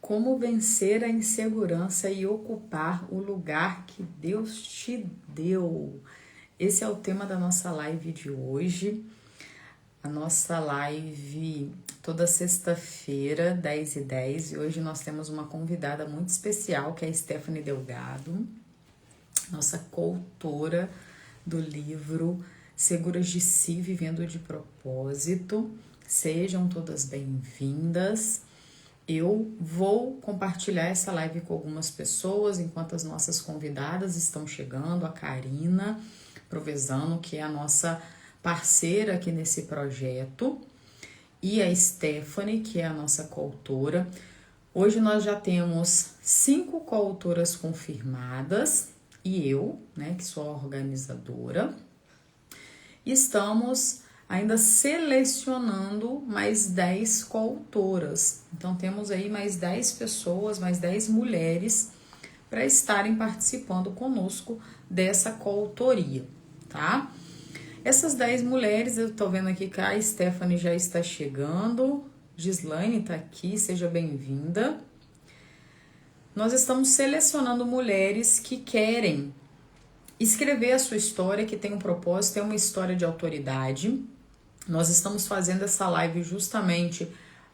Como vencer a insegurança e ocupar o lugar que Deus te deu. Esse é o tema da nossa live de hoje. A nossa live toda sexta-feira, 10h10. E hoje nós temos uma convidada muito especial, que é a Stephanie Delgado, nossa coautora do livro Seguras de Si, Vivendo de Propósito. Sejam todas bem-vindas. Eu vou compartilhar essa live com algumas pessoas enquanto as nossas convidadas estão chegando. A Karina Provenzano, que é a nossa parceira aqui nesse projeto, e a Stephanie, que é a nossa coautora. Hoje nós já temos 5 coautoras confirmadas e eu, né, que sou a organizadora. Estamos ainda selecionando mais 10 coautoras. Então temos aí mais 10 pessoas, mais 10 mulheres para estarem participando conosco dessa coautoria, tá? Essas 10 mulheres, eu tô vendo aqui que a Stephanie já está chegando, Gislaine tá aqui, seja bem-vinda. Nós estamos selecionando mulheres que querem escrever a sua história, que tem um propósito, tem uma história de autoridade. Nós estamos fazendo essa live justamente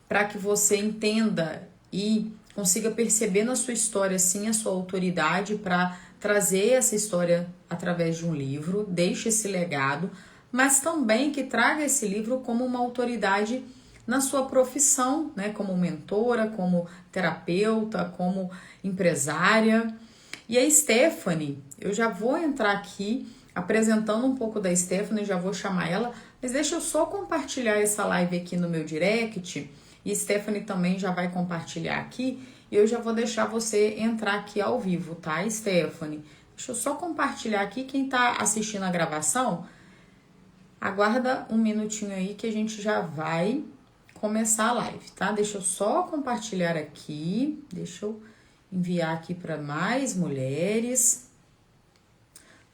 para que você entenda e consiga perceber na sua história, sim, a sua autoridade para trazer essa história através de um livro, deixe esse legado, mas também que traga esse livro como uma autoridade na sua profissão, né, como mentora, como terapeuta, como empresária. E a Stephanie, eu já vou entrar aqui apresentando um pouco da Stephanie, já vou chamar ela, mas deixa eu só compartilhar essa live aqui no meu direct, e Stephanie também já vai compartilhar aqui, e eu já vou deixar você entrar aqui ao vivo, tá, Stephanie? Deixa eu só compartilhar aqui, quem tá assistindo a gravação, aguarda um minutinho aí que a gente já vai começar a live, tá? Deixa eu só compartilhar aqui, deixa eu enviar aqui para mais mulheres,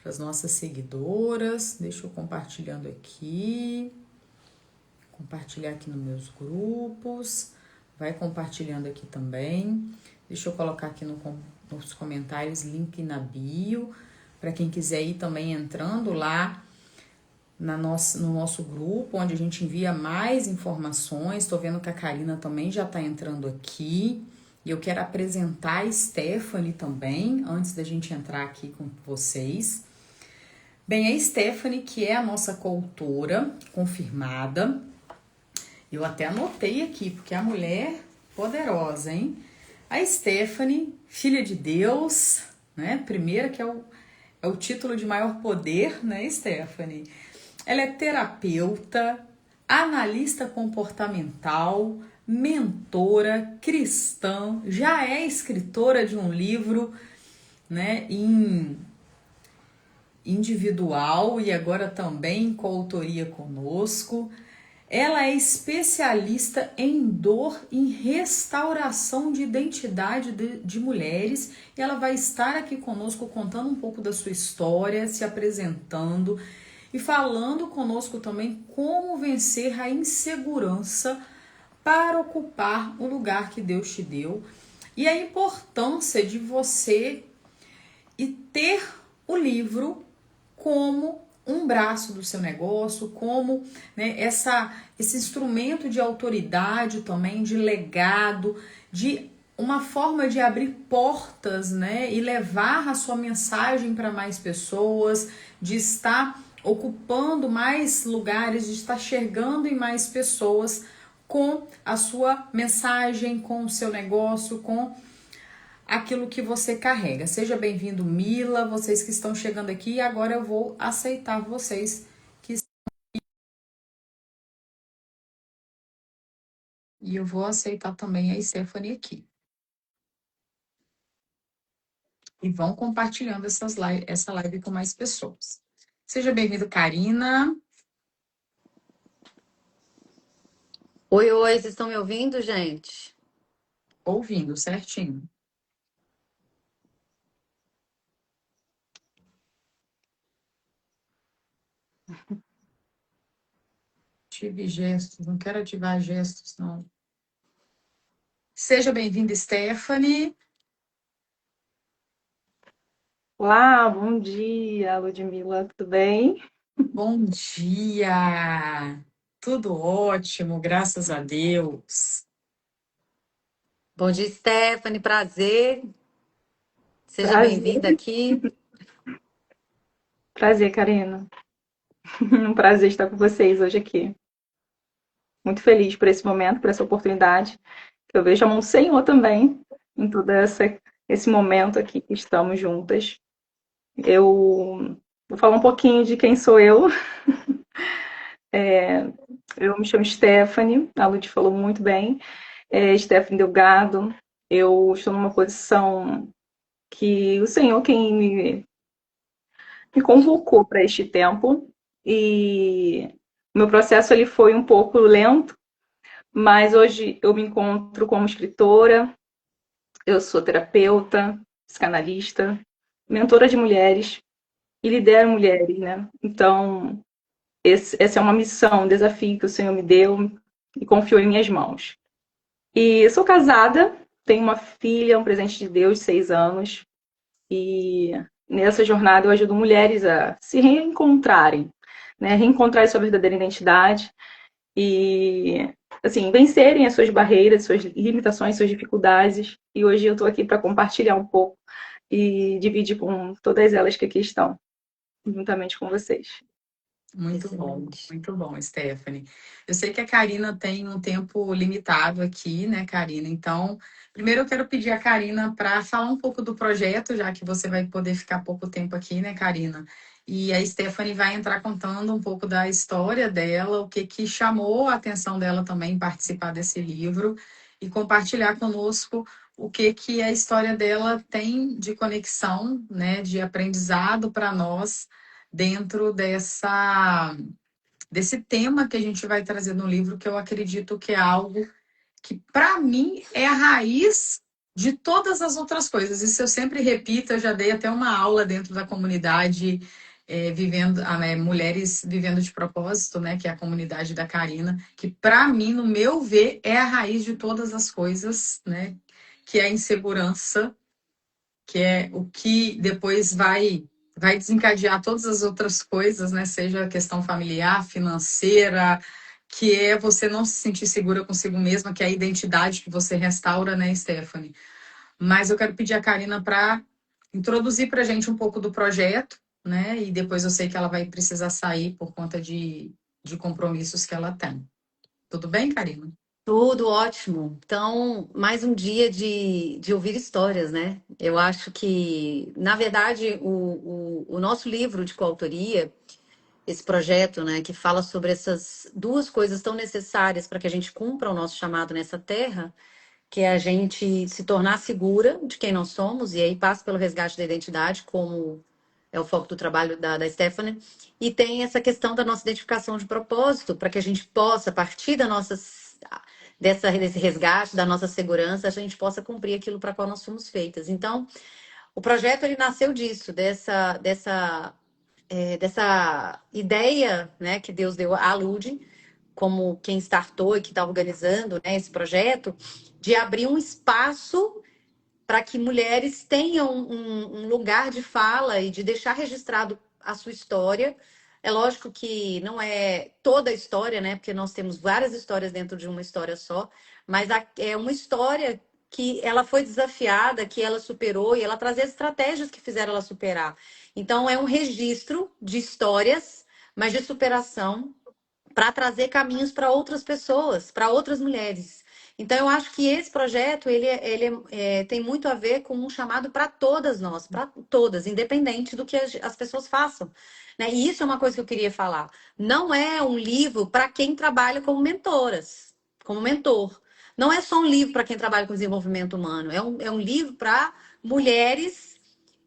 para as nossas seguidoras. Deixa eu compartilhando aqui, compartilhar aqui nos meus grupos, vai compartilhando aqui também. Deixa eu colocar aqui nos comentários link na bio, para quem quiser ir também entrando lá no nosso grupo, onde a gente envia mais informações. Estou vendo que a Karina também já está entrando aqui. E eu quero apresentar a Stephanie também, antes da gente entrar aqui com vocês. Bem, a Stephanie, que é a nossa coautora confirmada, eu até anotei aqui, porque a mulher poderosa, hein? A Stephanie, filha de Deus, né? Primeira, que é o título de maior poder, né, Stephanie? Ela é terapeuta, analista comportamental, mentora, cristã, já é escritora de um livro, né, individual e agora também em coautoria conosco. Ela é especialista em dor, em restauração de identidade de mulheres, e ela vai estar aqui conosco contando um pouco da sua história, se apresentando e falando conosco também como vencer a insegurança para ocupar o lugar que Deus te deu e a importância de você e ter o livro como um braço do seu negócio, como, né, esse instrumento de autoridade também, de legado, de uma forma de abrir portas, né, e levar a sua mensagem para mais pessoas, de estar ocupando mais lugares, de estar chegando em mais pessoas com a sua mensagem, com o seu negócio, com aquilo que você carrega. Seja bem-vindo, Mila, vocês que estão chegando aqui, e agora eu vou aceitar vocês que e eu vou aceitar também a Stephanie aqui. E vão compartilhando essa live com mais pessoas. Seja bem-vindo, Karina. Oi, oi, vocês estão me ouvindo, gente? Ouvindo, certinho. Ative gestos, não quero ativar gestos, não. Seja bem-vinda, Stephanie. Olá, bom dia, Ludmila, tudo bem? Bom dia! Tudo ótimo, graças a Deus. Bom dia, Stephanie. Prazer. Seja Prazer, bem-vinda aqui. prazer, Karina. Um prazer estar com vocês hoje aqui. Muito feliz por esse momento, por essa oportunidade. Eu vejo a mão do Senhor também em esse momento aqui que estamos juntas. Eu vou falar um pouquinho de quem sou eu. Eu me chamo Stephanie, a Lud falou muito bem. Stephanie Delgado. Eu estou numa posição que o Senhor quem me convocou para este tempo e o meu processo ele foi um pouco lento, mas hoje eu me encontro como escritora, eu sou terapeuta, psicanalista, mentora de mulheres e lidero mulheres, né? Então, essa é uma missão, um desafio que o Senhor me deu e confiou em minhas mãos. E sou casada, tenho uma filha, um presente de Deus de 6 anos, e nessa jornada eu ajudo mulheres a se reencontrarem, né? Reencontrar sua verdadeira identidade e, assim, vencerem as suas barreiras, suas limitações, suas dificuldades. E hoje eu estou aqui para compartilhar um pouco e dividir com todas elas que aqui estão, juntamente com vocês. Excelente. Muito bom, Stephanie. Eu sei que a Karina tem um tempo limitado aqui, né, Karina? Então, primeiro eu quero pedir a Karina para falar um pouco do projeto, já que você vai poder ficar pouco tempo aqui, né, Karina? E a Stephanie vai entrar contando um pouco da história dela, o que que chamou a atenção dela também em participar desse livro e compartilhar conosco o que que a história dela tem de conexão, né, de aprendizado para nós dentro desse tema que a gente vai trazer no livro, que eu acredito que é algo que, para mim, é a raiz de todas as outras coisas. Isso eu sempre repito, eu já dei até uma aula dentro da comunidade Mulheres Vivendo de Propósito, né, que é a comunidade da Karina, que, para mim, no meu ver, é a raiz de todas as coisas, né, que é a insegurança, que é o que depois vai desencadear todas as outras coisas, né? Seja a questão familiar, financeira, que é você não se sentir segura consigo mesma, que é a identidade que você restaura, né, Stephanie? Mas eu quero pedir a Karina para introduzir para a gente um pouco do projeto, né? E depois eu sei que ela vai precisar sair por conta de compromissos que ela tem. Tudo bem, Karina? Tudo ótimo. Então, mais um dia de ouvir histórias, né? Eu acho que, na verdade, o nosso livro de coautoria, esse projeto, né, que fala sobre essas duas coisas tão necessárias para que a gente cumpra o nosso chamado nessa terra, que é a gente se tornar segura de quem nós somos, e aí passa pelo resgate da identidade, como é o foco do trabalho da Stephanie, e tem essa questão da nossa identificação de propósito, para que a gente possa, a partir desse resgate, da nossa segurança, a gente possa cumprir aquilo para qual nós fomos feitas. Então, o projeto ele nasceu disso, dessa ideia, né, que Deus deu à Lud, como quem startou e que está organizando, né, esse projeto, de abrir um espaço para que mulheres tenham um lugar de fala e de deixar registrado a sua história. É lógico que não é toda a história, né? Porque nós temos várias histórias dentro de uma história só, mas é uma história que ela foi desafiada, que ela superou e ela trazia estratégias que fizeram ela superar. Então é um registro de histórias, mas de superação para trazer caminhos para outras pessoas, para outras mulheres. Então, eu acho que esse projeto tem muito a ver com um chamado para todas nós, para todas, independente do que as pessoas façam. Né? E isso é uma coisa que eu queria falar. Não é um livro para quem trabalha como mentoras, como mentor. Não é só um livro para quem trabalha com desenvolvimento humano. É um livro para mulheres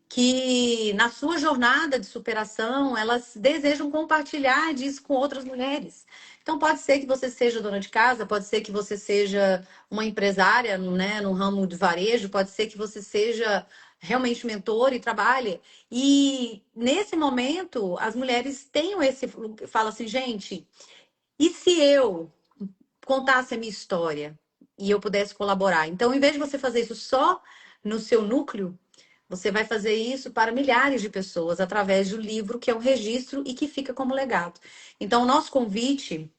que na sua jornada de superação, elas desejam compartilhar disso com outras mulheres. Então pode ser que você seja dona de casa, pode ser que você seja uma empresária, né, no ramo de varejo, pode ser que você seja realmente mentor e trabalhe. E nesse momento, as mulheres tenham fala assim, gente, e se eu contasse a minha história? e eu pudesse colaborar. Então, em vez de você fazer isso só no seu núcleo, você vai fazer isso para milhares de pessoas através do livro, que é um registro e que fica como legado. Então, o nosso convite,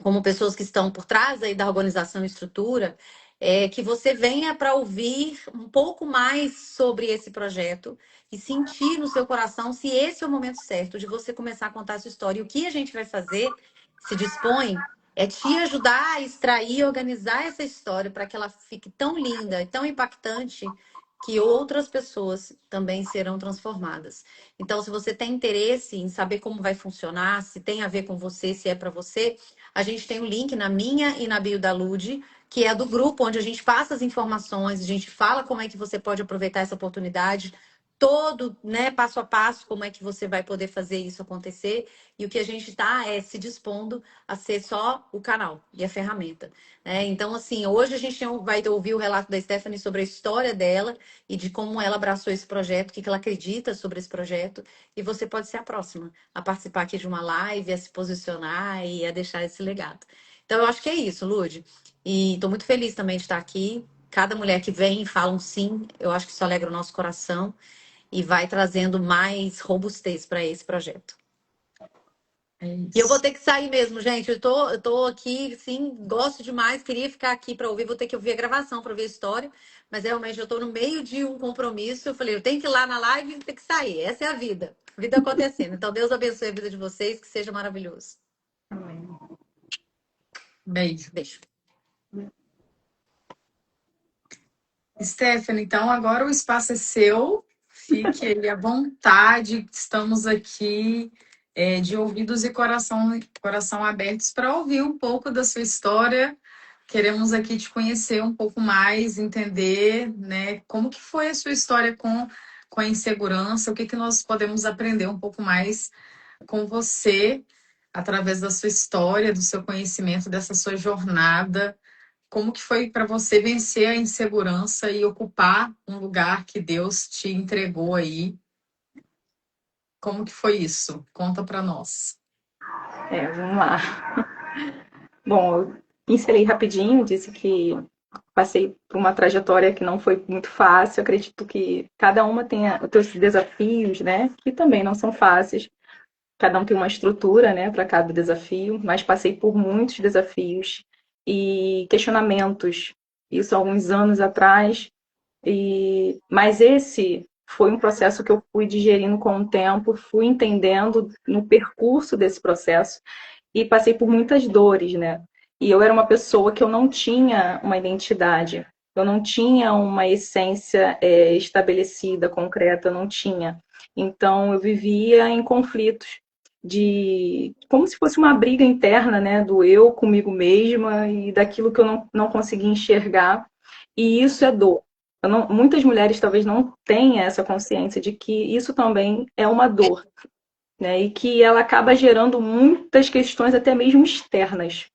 como pessoas que estão por trás aí da organização e estrutura, é que você venha para ouvir um pouco mais sobre esse projeto e sentir no seu coração se esse é o momento certo de você começar a contar a sua história. E o que a gente vai fazer, se dispõe, é te ajudar a extrair e organizar essa história para que ela fique tão linda e tão impactante que outras pessoas também serão transformadas. Então, se você tem interesse em saber como vai funcionar, se tem a ver com você, se é para você, a gente tem um link na minha e na bio da Lud, que é do grupo onde a gente passa as informações, a gente fala como é que você pode aproveitar essa oportunidade, todo, né, passo a passo, como é que você vai poder fazer isso acontecer. E o que a gente está é se dispondo a ser só o canal e a ferramenta, né? Então, assim, hoje a gente vai ouvir o relato da Stephanie sobre a história dela e de como ela abraçou esse projeto, o que ela acredita sobre esse projeto. E você pode ser a próxima a participar aqui de uma live, a se posicionar e a deixar esse legado. Então, eu acho que é isso, Lude. E estou muito feliz também de estar aqui. Cada mulher que vem e fala um sim, eu acho que isso alegra o nosso coração e vai trazendo mais robustez para esse projeto. É E eu vou isso. ter que sair mesmo, gente. Eu tô aqui, sim, gosto demais, queria ficar aqui para ouvir, vou ter que ouvir a gravação para ver a história, mas realmente eu tô no meio de um compromisso. Eu falei, eu tenho que ir lá na live e tem que sair. Essa é a vida. Vida acontecendo. Então, Deus abençoe a vida de vocês, que seja maravilhoso. Amém. Beijo. Beijo. Stephanie, então agora o espaço é seu. Fique aí à vontade. Estamos aqui de ouvidos e coração abertos para ouvir um pouco da sua história. Queremos aqui te conhecer um pouco mais, entender, né, como que foi a sua história com a insegurança, o que que nós podemos aprender um pouco mais com você através da sua história, do seu conhecimento, dessa sua jornada. Como que foi para você vencer a insegurança e ocupar um lugar que Deus te entregou aí? Como que foi isso? Conta para nós. Vamos lá. Bom, eu pincelei rapidinho, disse que passei por uma trajetória que não foi muito fácil. Acredito que cada uma tem os seus desafios, né? Que também não são fáceis. Cada um tem uma estrutura, né, para cada desafio, mas passei por muitos desafios e questionamentos. Isso há alguns anos atrás. Mas esse foi um processo que eu fui digerindo com o tempo, fui entendendo no percurso desse processo e passei por muitas dores, né? E eu era uma pessoa que eu não tinha uma identidade, eu não tinha uma essência estabelecida, concreta, não tinha. Então eu vivia em conflitos de como se fosse uma briga interna, né, do eu comigo mesma e daquilo que eu não conseguia enxergar. E isso é dor. Muitas mulheres talvez não tenham essa consciência de que isso também é uma dor, né? E que ela acaba gerando muitas questões até mesmo externas.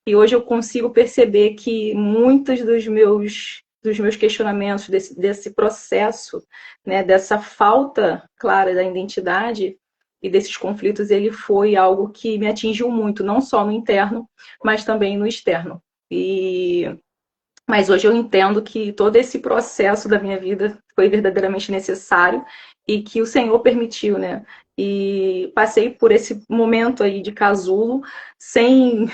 E hoje eu consigo perceber que muitos dos meus questionamentos desse processo, né, dessa falta clara da identidade e desses conflitos, ele foi algo que me atingiu muito, não só no interno, mas também no externo. Mas hoje eu entendo que todo esse processo da minha vida foi verdadeiramente necessário e que o Senhor permitiu, né? E passei por esse momento aí de casulo sem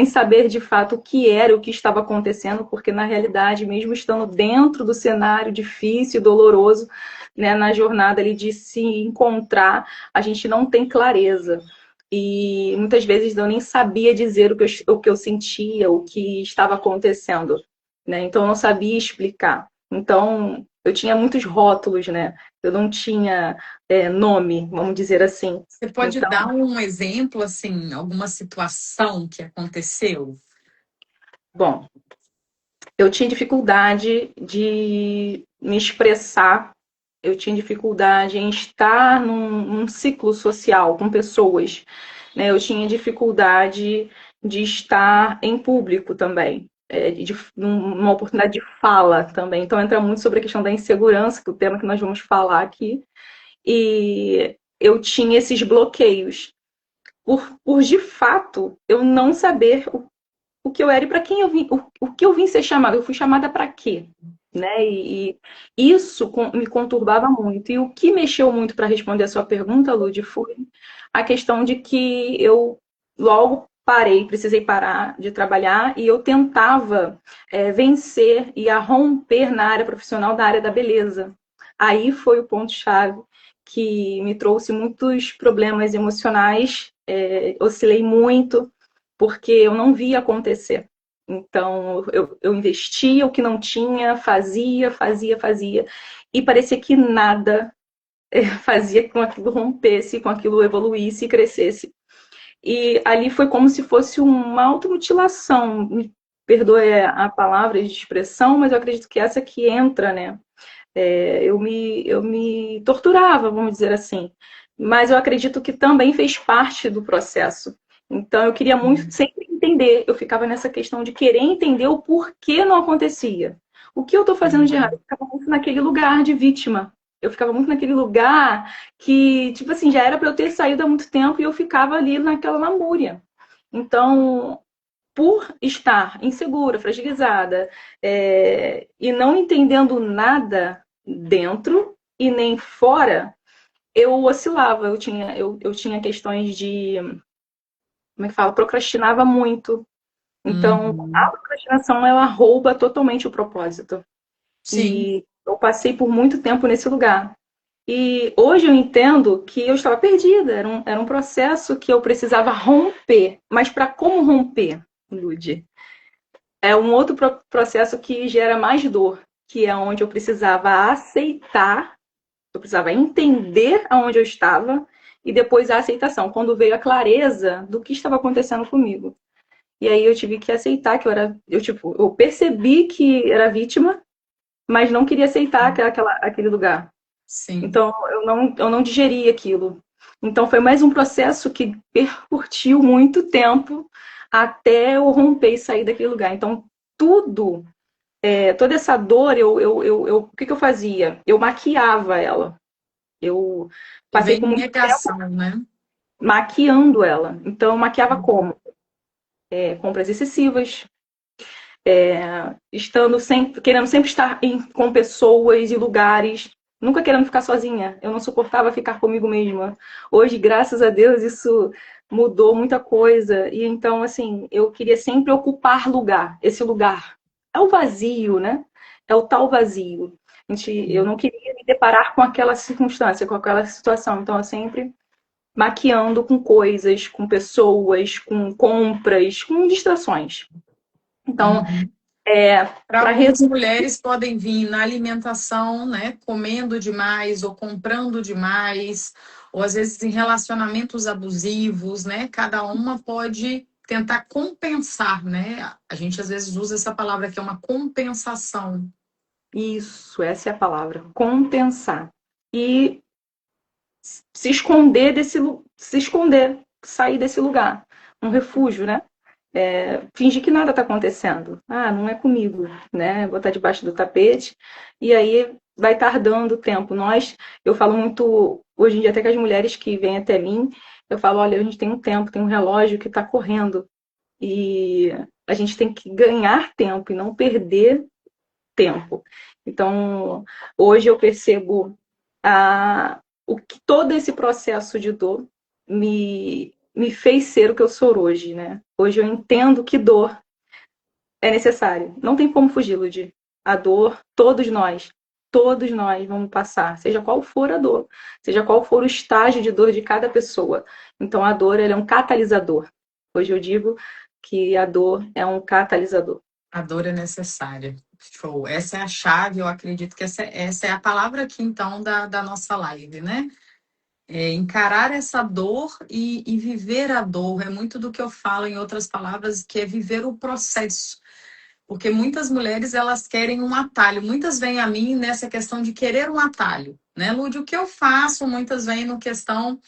saber de fato o que era, o que estava acontecendo, porque na realidade, mesmo estando dentro do cenário difícil e doloroso, né, na jornada ali de se encontrar, a gente não tem clareza. E muitas vezes eu nem sabia dizer o que eu sentia, o que estava acontecendo, né? Então eu não sabia explicar. Então eu tinha muitos rótulos, né? Eu não tinha nome, vamos dizer assim. Você pode Então, dar um exemplo, assim, alguma situação que aconteceu? bom, eu tinha dificuldade de me expressar, eu tinha dificuldade em estar num ciclo social com pessoas, né? Eu tinha dificuldade de estar em público também, numa oportunidade de fala também. Então entra muito sobre a questão da insegurança, que é o tema que nós vamos falar aqui. E eu tinha esses bloqueios por de fato eu não saber o que eu era e para quem eu vim, o que eu vim ser chamada. Eu fui chamada para quê? Né? E isso me conturbava muito. E o que mexeu muito para responder a sua pergunta, Lud, foi a questão de que eu logo parei, precisei parar de trabalhar e eu tentava vencer e a romper na área profissional da área da beleza. Aí foi o ponto-chave que me trouxe muitos problemas emocionais, oscilei muito, porque eu não via acontecer. Então, eu investia o que não tinha, fazia, e parecia que nada fazia com aquilo rompesse, com aquilo evoluísse e crescesse. E ali foi como se fosse uma automutilação. Me perdoe a palavra de expressão, mas eu acredito que essa que entra, né? Eu me torturava, vamos dizer assim. Mas eu acredito que também fez parte do processo. Então eu queria muito sempre entender. Eu ficava nessa questão de querer entender o porquê não acontecia. O que eu estou fazendo de errado? Eu ficava muito naquele lugar de vítima. Eu ficava muito naquele lugar que, tipo assim, já era para eu ter saído há muito tempo e eu ficava ali naquela lamúria. Então, por estar insegura, fragilizada, e não entendendo nada dentro e nem fora, eu oscilava, eu tinha questões de, como é que fala, procrastinava muito. Então, a Uhum. procrastinação, ela rouba totalmente o propósito. Sim. E eu passei por muito tempo nesse lugar. E hoje eu entendo que eu estava perdida, era um processo que eu precisava romper. Mas para como romper, Lude? É um outro processo que gera mais dor, que é onde eu precisava aceitar, eu precisava entender aonde eu estava e depois a aceitação, quando veio a clareza do que estava acontecendo comigo. E aí eu tive que aceitar que eu percebi que era vítima, mas não queria aceitar aquele lugar. Sim. Então eu não digeri aquilo. Então foi mais um processo que percutiu muito tempo até eu romper e sair daquele lugar. Então tudo toda essa dor, o que eu fazia? Eu maquiava ela. Eu E passei vem por em muito tempo negação, né? maquiando ela. Então, eu maquiava como? Compras excessivas, estando sempre, querendo sempre estar com pessoas e lugares, nunca querendo ficar sozinha. Eu não suportava ficar comigo mesma. Hoje, graças a Deus, isso mudou muita coisa. E então, assim, eu queria sempre ocupar lugar, esse lugar. É o vazio, né? É o tal vazio. Eu não queria me deparar com aquela circunstância, com aquela situação. Então, eu sempre maquiando com coisas, com pessoas, com compras, com distrações. Então, Uhum. Para para algumas resumir, mulheres podem vir na alimentação, né, comendo demais ou comprando demais, ou às vezes em relacionamentos abusivos, né? Cada uma pode tentar compensar, né? A gente às vezes usa essa palavra que é uma compensação. isso, essa é a palavra, compensar. E se esconder se esconder, sair desse lugar, um refúgio, né? Fingir que nada está acontecendo. Ah, não é comigo, né? Botar debaixo do tapete e aí vai tardando o tempo. Eu falo muito hoje em dia até com as mulheres que vêm até mim, eu falo, olha, a gente tem um tempo, tem um relógio que está correndo e a gente tem que ganhar tempo e não perder tempo. Então, hoje eu percebo o que todo esse processo de dor me fez ser o que eu sou hoje, né? Hoje eu entendo que dor é necessária. Não tem como fugir, Ludi. A dor, todos nós vamos passar, seja qual for a dor, seja qual for o estágio de dor de cada pessoa. Então, a dor ela é um catalisador. Hoje eu digo que a dor é um catalisador. A dor é necessária. Show. Essa é a chave, eu acredito que essa é a palavra aqui, então, da nossa live, né? Encarar essa dor e viver a dor. É muito do que eu falo em outras palavras, que é viver o processo. Porque muitas mulheres, elas querem um atalho. Muitas vêm a mim nessa questão de querer um atalho, né, Lúdia? O que eu faço? Muitas vêm no questão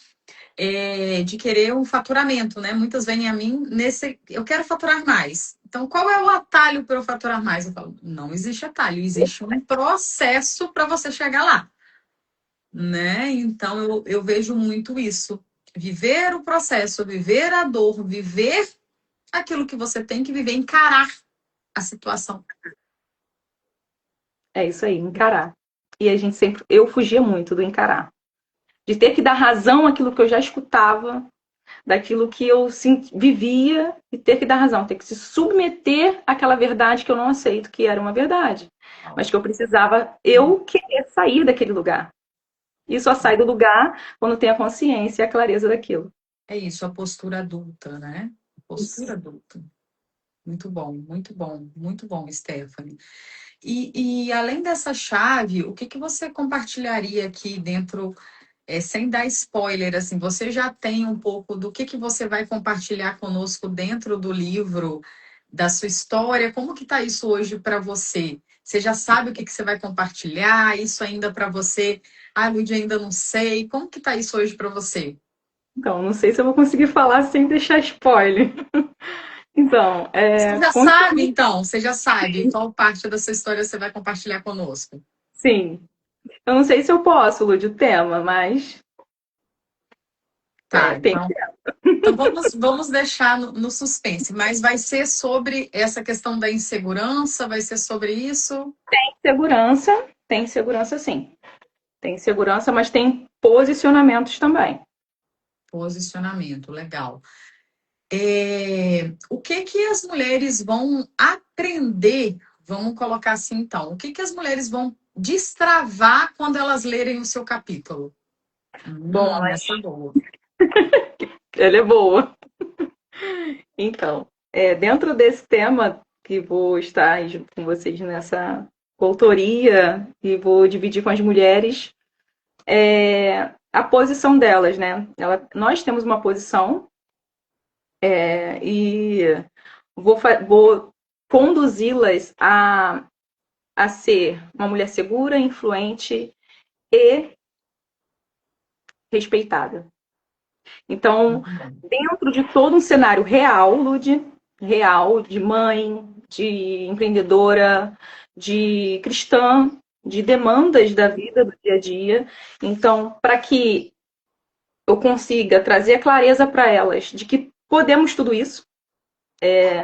de querer um faturamento, né? Muitas vêm a mim nesse, eu quero faturar mais. Então, qual é o atalho para eu faturar mais? Eu falo, não existe atalho, existe um processo para você chegar lá, né? Então, eu vejo muito isso. Viver o processo, viver a dor, viver aquilo que você tem que viver, encarar a situação. É isso aí, encarar. E a gente sempre, eu fugia muito do encarar. De ter que dar razão àquilo que eu já escutava, daquilo que eu vivia, e ter que dar razão, ter que se submeter àquela verdade que eu não aceito que era uma verdade, mas que eu precisava querer sair daquele lugar. E só sai do lugar quando tem a consciência e a clareza daquilo. É isso, a postura adulta, né? Isso. Postura adulta. Muito bom, muito bom, Stephanie. E além dessa chave, o que você compartilharia aqui dentro, sem dar spoiler, assim, você já tem um pouco do que você vai compartilhar conosco dentro do livro, da sua história? Como que está isso hoje para você? Você já sabe o que você vai compartilhar? Isso ainda para você? Ah, Lúdia, ainda não sei. Como que está isso hoje para você? Então, não sei se eu vou conseguir falar sem deixar spoiler. Então, Você já sabe, então? Você já sabe qual parte da sua história você vai compartilhar conosco? sim. Eu não sei se eu posso, Lud, o tema, mas Tá, tem então vamos deixar no suspense, mas vai ser sobre essa questão da insegurança, vai ser sobre isso? tem segurança sim. Tem segurança, mas tem posicionamentos também. Posicionamento, legal. O que as mulheres vão aprender, vamos colocar assim então, o que as mulheres vão destravar quando elas lerem o seu capítulo? Bom, Essa é boa. ela é boa. Então, dentro desse tema que vou estar junto com vocês nessa autoria e vou dividir com as mulheres, a posição delas, né? Nós temos uma posição e vou conduzi-las a ser uma mulher segura, influente e respeitada. Então, dentro de todo um cenário real, Lud, real, de mãe, de empreendedora, de cristã, de demandas da vida, do dia a dia. Então, para que eu consiga trazer a clareza para elas de que podemos tudo isso,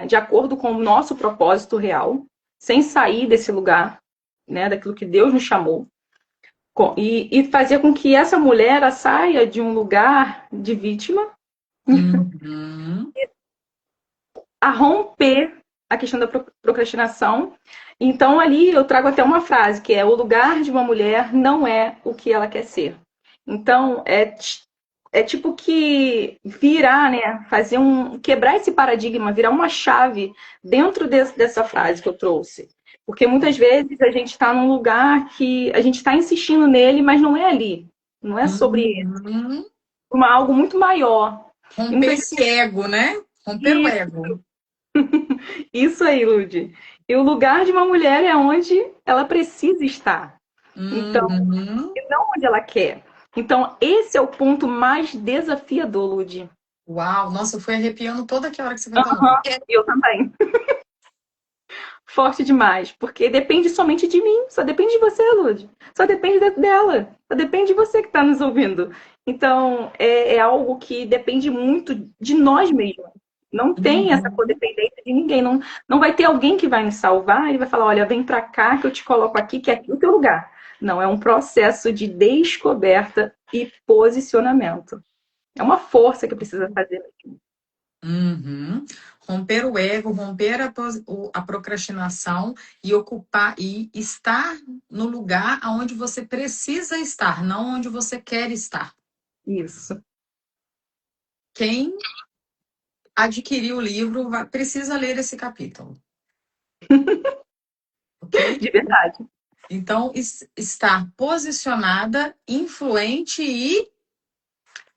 de acordo com o nosso propósito real, sem sair desse lugar, né, daquilo que Deus nos chamou. E fazer com que essa mulher ela saia de um lugar de vítima Uhum. a romper a questão da procrastinação. Então, ali eu trago até uma frase, que é: o lugar de uma mulher não é o que ela quer ser. Então, é tipo que virar, né? Quebrar esse paradigma, virar uma chave dentro dessa frase que eu trouxe. Porque muitas vezes a gente está num lugar que a gente está insistindo nele, mas não é ali. Não é sobre Uhum. algo muito maior. E Romper muitas esse ego, né? Romper o vezes ego. isso aí, Lud. E o lugar de uma mulher é onde ela precisa estar. Então, Uhum. e não onde ela quer. Então, esse é o ponto mais desafiador, Lud. Uau, nossa, eu fui arrepiando toda aquela hora que você foi falando. Eu também. Forte demais. Porque depende somente de mim. Só depende de você, Lud. Só depende dela. Só depende de você que está nos ouvindo. Então, é algo que depende muito de nós mesmos. Não tem essa Uhum. codependência de ninguém. Não vai ter alguém que vai nos salvar e vai falar: olha, vem pra cá que eu te coloco aqui, que é aqui o teu lugar. Não, é um processo de descoberta e posicionamento. É uma força que precisa fazer. Uhum. Romper o ego, romper a procrastinação e ocupar e estar no lugar onde você precisa estar, não onde você quer estar. Isso. Quem adquirir o livro precisa ler esse capítulo. Ok? De verdade. Então, estar posicionada, influente e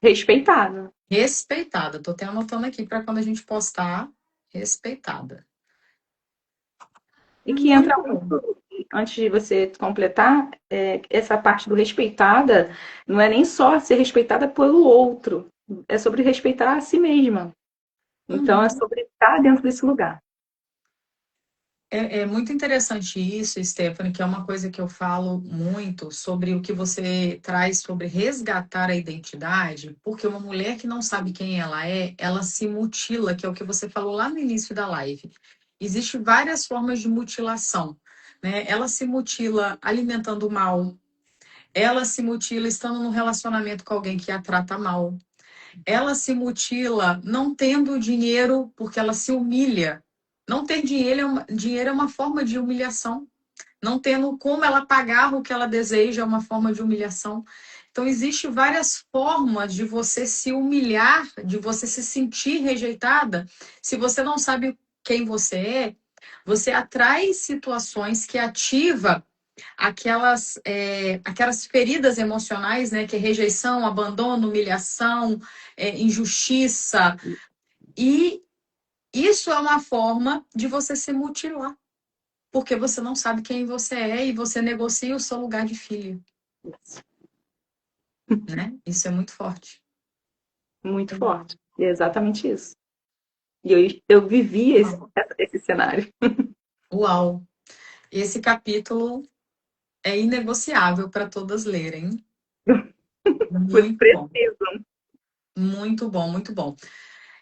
Respeitada. respeitada. Estou até anotando aqui para quando a gente postar, respeitada. E que entra Muito bom. muito, antes de você completar, essa parte do respeitada não é nem só ser respeitada pelo outro, é sobre respeitar a si mesma. Então, é Uhum. sobre estar dentro desse lugar. É muito interessante isso, Stephanie, que é uma coisa que eu falo muito sobre o que você traz sobre resgatar a identidade, porque uma mulher que não sabe quem ela é, ela se mutila, que é o que você falou lá no início da live. Existem várias formas de mutilação, né? Ela se mutila alimentando mal, ela se mutila estando num relacionamento com alguém que a trata mal, ela se mutila não tendo dinheiro porque ela se humilha. Não ter dinheiro é uma forma de humilhação. Não tendo como ela pagar o que ela deseja é uma forma de humilhação. Então, existem várias formas de você se humilhar, de você se sentir rejeitada. Se você não sabe quem você atrai situações que ativa aquelas feridas emocionais, né, que é rejeição, abandono, humilhação, injustiça, e isso é uma forma de você se mutilar, porque você não sabe quem você é e você negocia o seu lugar de filha, né? Isso é muito forte. Muito forte. É exatamente isso. E eu vivi esse cenário. Uau! Esse capítulo é inegociável para todas lerem. Foi Muito bom, preciso. muito bom, muito bom.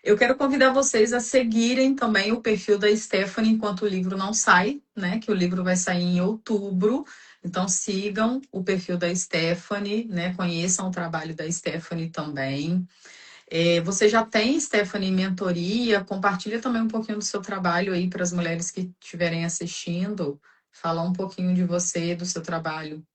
Eu quero convidar vocês a seguirem também o perfil da Stephanie enquanto o livro não sai, né? Que o livro vai sair em outubro. Então sigam o perfil da Stephanie, né? Conheçam o trabalho da Stephanie também. Você já tem, Stephanie, mentoria? Compartilha também um pouquinho do seu trabalho aí para as mulheres que estiverem assistindo. Fala um pouquinho de você, do seu trabalho.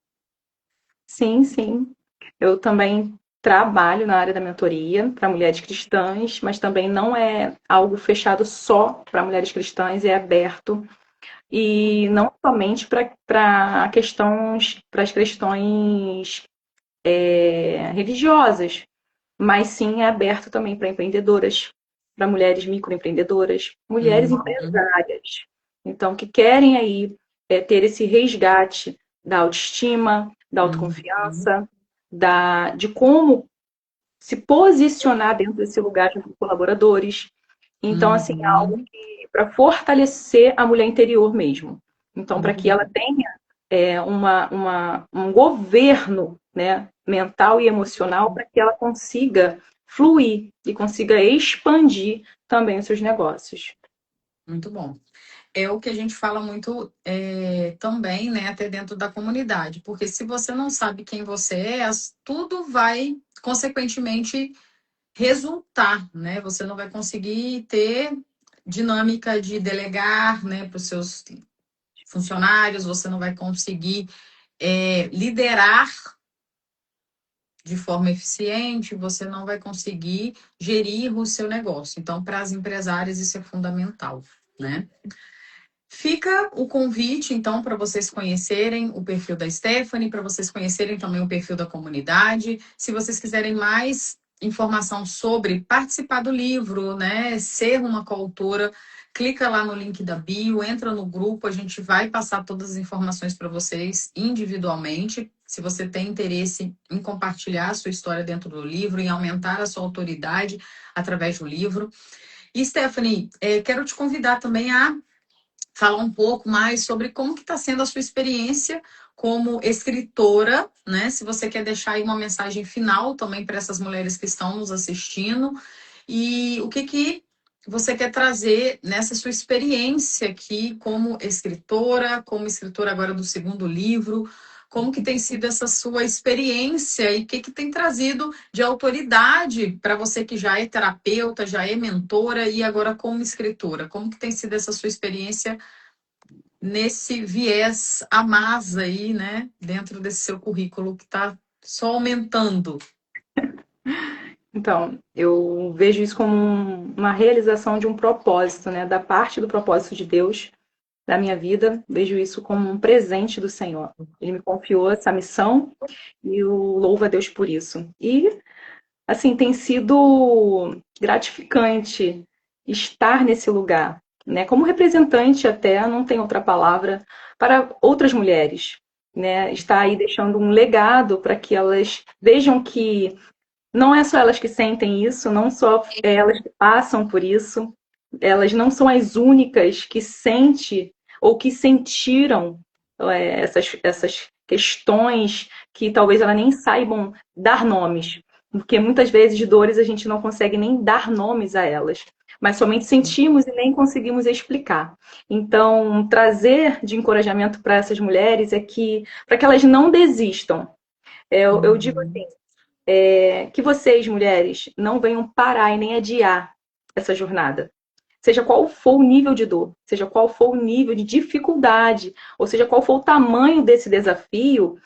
Sim, sim. Eu também trabalho na área da mentoria para mulheres cristãs, mas também não é algo fechado só para mulheres cristãs, é aberto. E não somente para para as questões religiosas, mas sim é aberto também para empreendedoras, para mulheres microempreendedoras, mulheres Uhum. empresárias. Então, que querem aí ter esse resgate da autoestima, da Uhum. autoconfiança, de como se posicionar dentro desse lugar junto com colaboradores. Então, assim, é algo Uhum. para fortalecer a mulher interior mesmo. Então, para que ela Uhum. tenha um governo, né, mental e emocional para que ela consiga fluir e consiga expandir também os seus negócios. Muito bom. É o que a gente fala muito também, né, até dentro da comunidade, porque se você não sabe quem você é, tudo vai, consequentemente, resultar, né? Você não vai conseguir ter dinâmica de delegar, né, para os seus funcionários, você não vai conseguir liderar de forma eficiente, você não vai conseguir gerir o seu negócio. Então, para as empresárias, isso é fundamental, né? Fica o convite, então, para vocês conhecerem o perfil da Stephanie, para vocês conhecerem também o perfil da comunidade. Se vocês quiserem mais informação sobre participar do livro, né, ser uma coautora, clica lá no link da bio, entra no grupo, a gente vai passar todas as informações para vocês individualmente. Se você tem interesse em compartilhar a sua história dentro do livro, em aumentar a sua autoridade através do livro. E, Stephanie, quero te convidar também a falar um pouco mais sobre como que está sendo a sua experiência como escritora, né? Se você quer deixar aí uma mensagem final também para essas mulheres que estão nos assistindo e o que você quer trazer nessa sua experiência aqui como escritora agora do segundo livro, como que tem sido essa sua experiência e o que tem trazido de autoridade para você que já é terapeuta, já é mentora e agora como escritora? Como que tem sido essa sua experiência nesse viés a mais aí, né, dentro desse seu currículo que está só aumentando? Então, eu vejo isso como uma realização de um propósito, né? Da parte do propósito de Deus da minha vida, vejo isso como um presente do Senhor. Ele me confiou essa missão e eu louvo a Deus por isso. E, assim, tem sido gratificante estar nesse lugar, né? Como representante até, não tem outra palavra, para outras mulheres, né? Estar aí deixando um legado para que elas vejam que não é só elas que sentem isso, não só elas que passam por isso, elas não são as únicas que sentem ou que sentiram essas questões que talvez elas nem saibam dar nomes, porque muitas vezes dores a gente não consegue nem dar nomes a elas, mas somente sentimos e nem conseguimos explicar. Então, trazer de encorajamento para essas mulheres é que, para que elas não desistam. Eu digo Uhum. que vocês, mulheres, não venham parar e nem adiar essa jornada. Seja qual for o nível de dor, seja qual for o nível de dificuldade, ou seja qual for o tamanho desse desafio,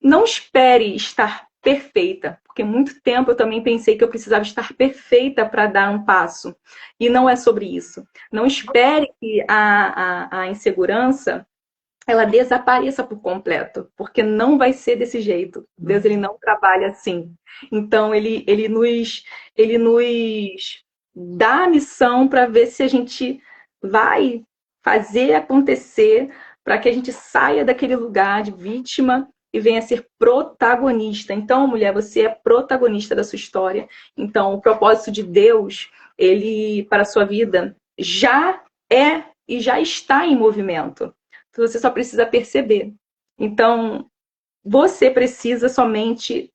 não espere estar perfeita, porque muito tempo eu também pensei que eu precisava estar perfeita para dar um passo, e não é sobre isso. Não espere que a insegurança ela desapareça por completo, porque não vai ser desse jeito. Deus ele não trabalha assim. Então ele nos dá a missão para ver se a gente vai fazer acontecer para que a gente saia daquele lugar de vítima e venha a ser protagonista. Então, mulher, você é protagonista da sua história. Então, o propósito de Deus, ele para a sua vida já é e já está em movimento. Você só precisa perceber. Então, você precisa somente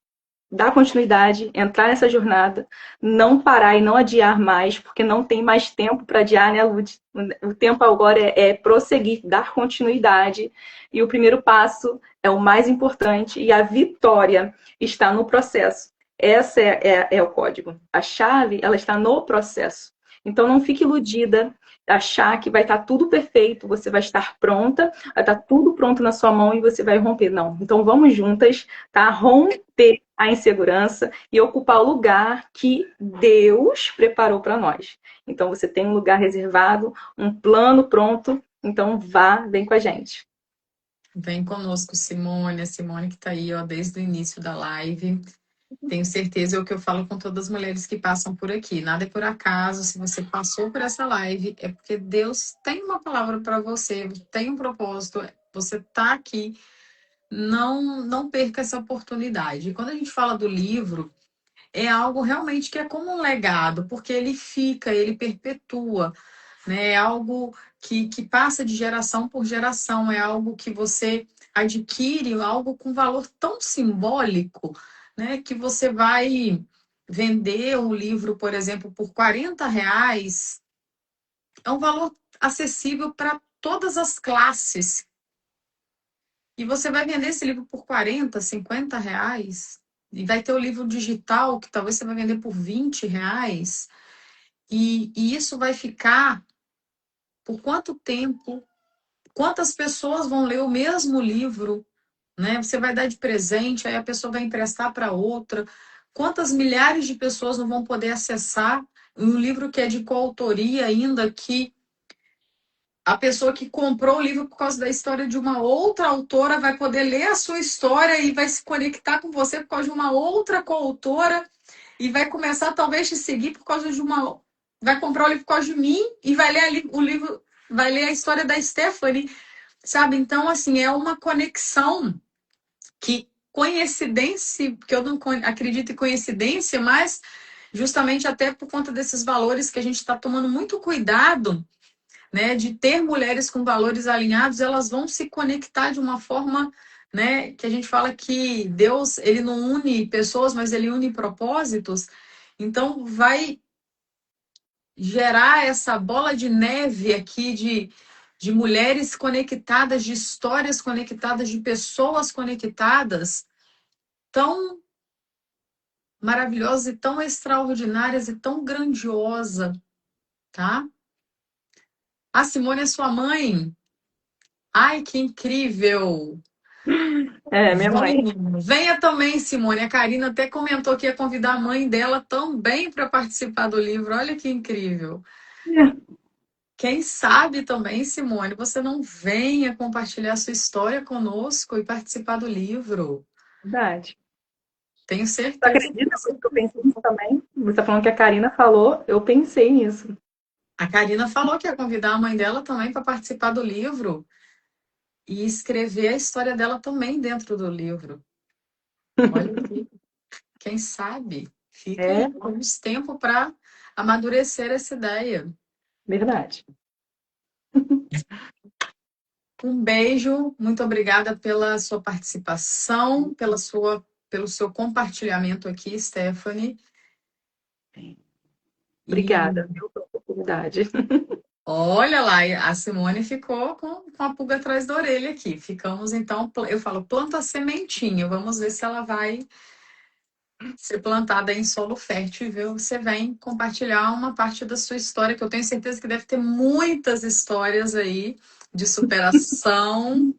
dar continuidade, entrar nessa jornada, não parar e não adiar mais, porque não tem mais tempo para adiar, né, Lud? O tempo agora é prosseguir, dar continuidade. E o primeiro passo é o mais importante, e a vitória está no processo. Esse é o código. A chave, ela está no processo. Então, não fique iludida, achar que vai estar tudo perfeito, você vai estar pronta, vai estar tudo pronto na sua mão e você vai romper. Não. Então, vamos juntas, tá? Romper a insegurança e ocupar o lugar que Deus preparou para nós. Então, você tem um lugar reservado, um plano pronto. Então, vem com a gente. Vem conosco, Simone, a Simone que está aí, ó, desde o início da live. Tenho certeza, é o que eu falo com todas as mulheres que passam por aqui. Nada é por acaso. Se você passou por essa live, é porque Deus tem uma palavra para você, tem um propósito. Você está aqui. Não perca essa oportunidade. E quando a gente fala do livro, é algo realmente que é como um legado, porque ele fica, ele perpetua, né? É algo que passa de geração por geração, é algo que você adquire, algo com valor tão simbólico, né? Que você vai vender um livro, por exemplo, por R$ 40, é um valor acessível para todas as classes. E você vai vender esse livro por R$ 40, R$ 50, e vai ter o livro digital, que talvez você vai vender por R$ 20, e isso vai ficar por quanto tempo? Quantas pessoas vão ler o mesmo livro, né? Você vai dar de presente, aí a pessoa vai emprestar para outra. Quantas milhares de pessoas não vão poder acessar um livro que é de coautoria ainda, que a pessoa que comprou o livro por causa da história de uma outra autora vai poder ler a sua história e vai se conectar com você por causa de uma outra coautora e vai começar talvez te seguir por causa de uma... Vai comprar o livro por causa de mim e vai ler o livro, vai ler a história da Stephanie, sabe? Então, assim, é uma conexão que coincidência, porque eu não acredito em coincidência, mas justamente até por conta desses valores que a gente está tomando muito cuidado, né, de ter mulheres com valores alinhados, elas vão se conectar de uma forma, né, que a gente fala que Deus, ele não une pessoas, mas ele une propósitos. Então, vai gerar essa bola de neve aqui de mulheres conectadas, de histórias conectadas, de pessoas conectadas, tão maravilhosas e tão extraordinárias e tão grandiosa, tá? A Simone é sua mãe. Ai, que incrível! Minha mãe. Venha também, Simone. A Karina até comentou que ia convidar a mãe dela também para participar do livro. Olha que incrível. Quem sabe também, Simone, você não venha compartilhar sua história conosco e participar do livro. Verdade. Tenho Você certeza que acredita você... que eu pensei nisso também? Você está falando que a Karina falou, eu pensei nisso. A Karina falou que ia convidar a mãe dela também para participar do livro e escrever a história dela também dentro do livro. Olha aqui. Quem sabe? Fica É aí, temos tempo para amadurecer essa ideia. verdade. Um beijo, muito obrigada pela sua participação, pelo seu compartilhamento aqui, Stephanie. Obrigada, E viu, pela oportunidade. olha lá, a Simone ficou com a pulga atrás da orelha aqui. Ficamos, então, eu falo, planta a sementinha, vamos ver se ela vai ser plantada em solo fértil e ver, você vem compartilhar uma parte da sua história, que eu tenho certeza que deve ter muitas histórias aí de superação,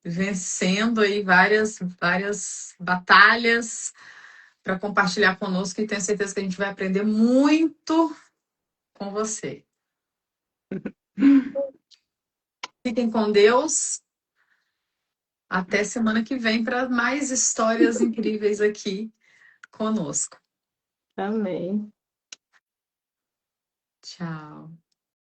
vencendo aí várias batalhas para compartilhar conosco e tenho certeza que a gente vai aprender muito com você. Fiquem com Deus. Até semana que vem para mais histórias incríveis aqui conosco. Amém. Tchau.